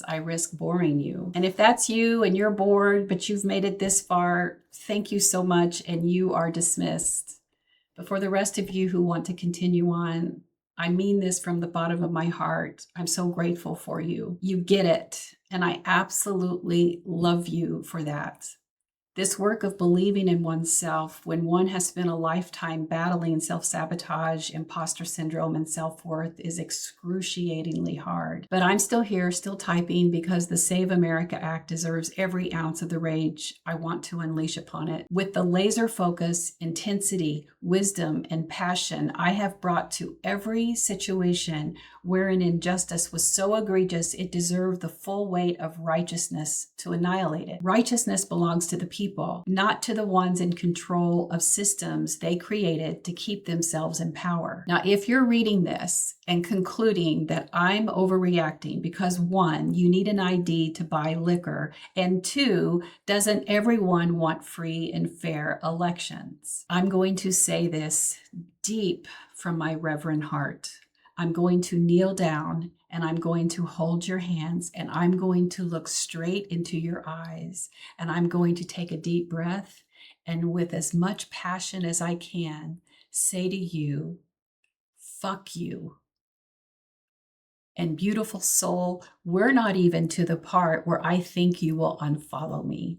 I risk boring you. And if that's you and you're bored, but you've made it this far, thank you so much, and you are dismissed. But for the rest of you who want to continue on, I mean this from the bottom of my heart. I'm so grateful for you. You get it, and I absolutely love you for that. This work of believing in oneself when one has spent a lifetime battling self-sabotage, imposter syndrome, and self-worth is excruciatingly hard. But I'm still here, still typing, because the Save America Act deserves every ounce of the rage I want to unleash upon it. With the laser focus, intensity, wisdom, and passion I have brought to every situation where an injustice was so egregious it deserved the full weight of righteousness to annihilate it. Righteousness belongs to the people, not to the ones in control of systems they created to keep themselves in power. Now, if you're reading this and concluding that I'm overreacting because 1, you need an ID to buy liquor, and 2, doesn't everyone want free and fair elections? I'm going to say this deep from my reverent heart. I'm going to kneel down and I'm going to hold your hands and I'm going to look straight into your eyes and I'm going to take a deep breath and with as much passion as I can say to you, fuck you. And beautiful soul, we're not even to the part where I think you will unfollow me.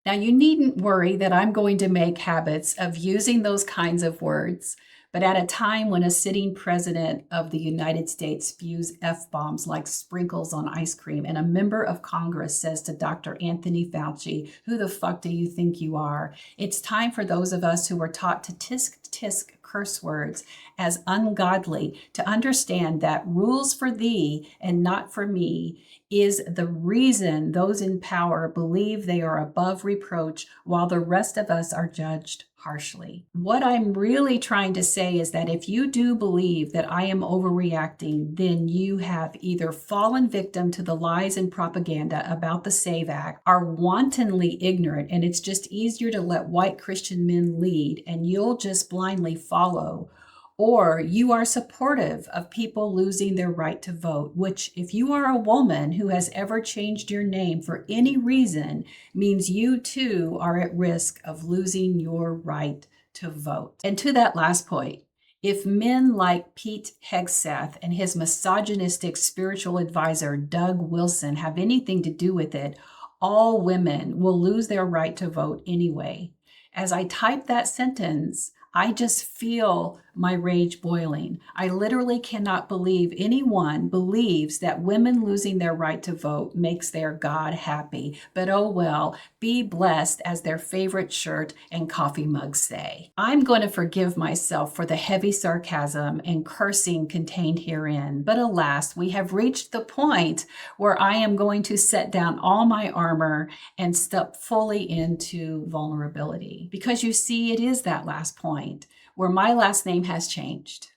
Now, you needn't worry that I'm going to make habits of using those kinds of words, but at a time when a sitting president of the United States spews F-bombs like sprinkles on ice cream, and a member of Congress says to Dr. Anthony Fauci, who the fuck do you think you are? It's time for those of us who were taught to tisk curse words as ungodly to understand that rules for thee and not for me is the reason those in power believe they are above reproach while the rest of us are judged harshly. What I'm really trying to say is that if you do believe that I am overreacting, then you have either fallen victim to the lies and propaganda about the SAVE Act, are wantonly ignorant, and it's just easier to let white Christian men lead and you'll just blindly follow, or you are supportive of people losing their right to vote, which, if you are a woman who has ever changed your name for any reason, means you too are at risk of losing your right to vote. And to that last point, if men like Pete Hegseth and his misogynistic spiritual advisor, Doug Wilson, have anything to do with it, all women will lose their right to vote anyway. As I type that sentence, I just feel my rage boiling. I literally cannot believe anyone believes that women losing their right to vote makes their God happy. But oh well, be blessed, as their favorite shirt and coffee mugs say. I'm going to forgive myself for the heavy sarcasm and cursing contained herein. But alas, we have reached the point where I am going to set down all my armor and step fully into vulnerability. Because you see, it is that last point where my last name has changed,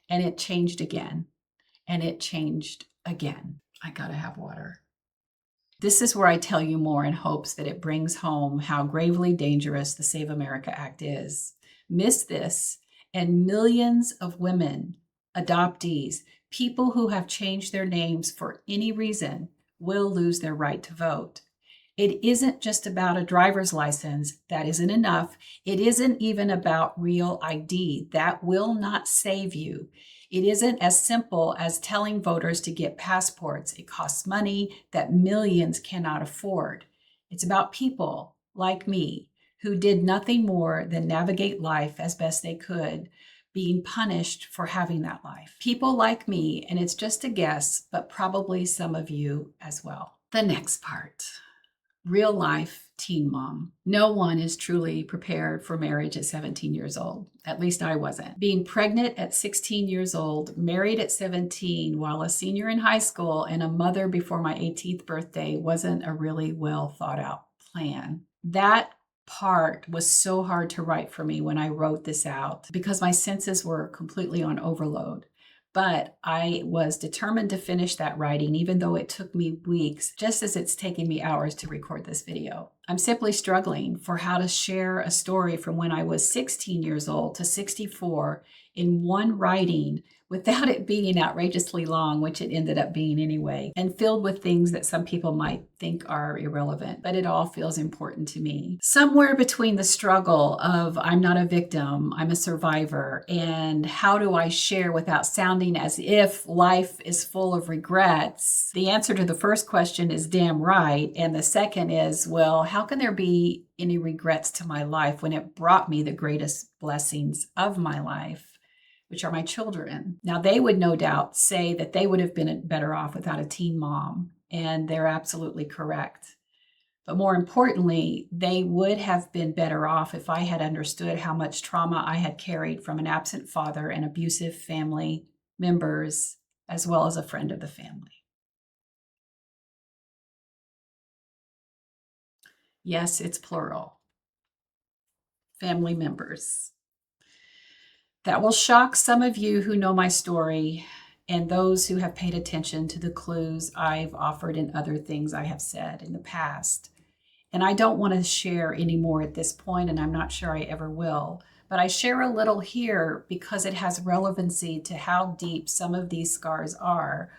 and it changed again, and it changed again. I gotta have water. This is where I tell you more in hopes that it brings home how gravely dangerous the Save America Act is. Miss this, and millions of women, adoptees, people who have changed their names for any reason will lose their right to vote. It isn't just about a driver's license. That isn't enough. It isn't even about real ID. That will not save you. It isn't as simple as telling voters to get passports. It costs money that millions cannot afford. It's about people like me who did nothing more than navigate life as best they could, being punished for having that life. People like me, and it's just a guess, but probably some of you as well. The next part. Real life teen mom. No one is truly prepared for marriage at 17 years old. At least I wasn't. Being pregnant at 16 years old, married at 17 while a senior in high school, and a mother before my 18th birthday wasn't a really well thought out plan. That part was so hard to write for me when I wrote this out because my senses were completely on overload. But I was determined to finish that writing, even though it took me weeks, just as it's taken me hours to record this video. I'm simply struggling for how to share a story from when I was 16 years old to 64 in one writing without it being outrageously long, which it ended up being anyway, and filled with things that some people might think are irrelevant, but it all feels important to me. Somewhere between the struggle of I'm not a victim, I'm a survivor, and how do I share without sounding as if life is full of regrets, the answer to the first question is damn right. And the second is, well, how can there be any regrets to my life when it brought me the greatest blessings of my life, which are my children? Now, they would no doubt say that they would have been better off without a teen mom, and they're absolutely correct. But more importantly, they would have been better off if I had understood how much trauma I had carried from an absent father and abusive family members, as well as a friend of the family. Yes, it's plural. Family members. That will shock some of you who know my story and those who have paid attention to the clues I've offered in other things I have said in the past. And I don't want to share any more at this point, and I'm not sure I ever will. But I share a little here because it has relevancy to how deep some of these scars are,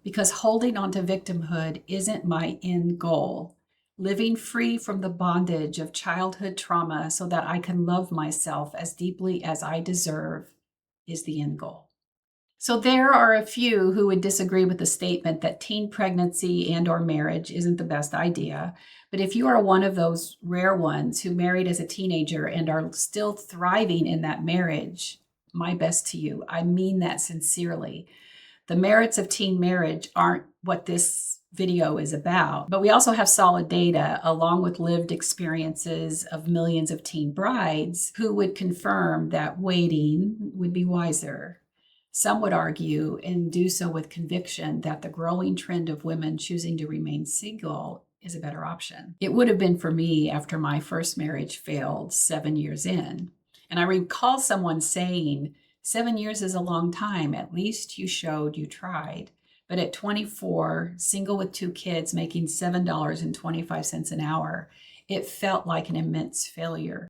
because holding on to victimhood isn't my end goal. Living free from the bondage of childhood trauma so that I can love myself as deeply as I deserve is the end goal. So there are a few who would disagree with the statement that teen pregnancy and or marriage isn't the best idea. But if you are one of those rare ones who married as a teenager and are still thriving in that marriage, my best to you. I mean that sincerely. The merits of teen marriage aren't what this video is about, but we also have solid data along with lived experiences of millions of teen brides who would confirm that waiting would be wiser. Some would argue, and do so with conviction, that the growing trend of women choosing to remain single is a better option. It would have been for me after my first marriage failed 7 years in. And I recall someone saying, 7 years is a long time. At least you showed you tried. But at 24, single with 2 kids, making $7.25 an hour, it felt like an immense failure.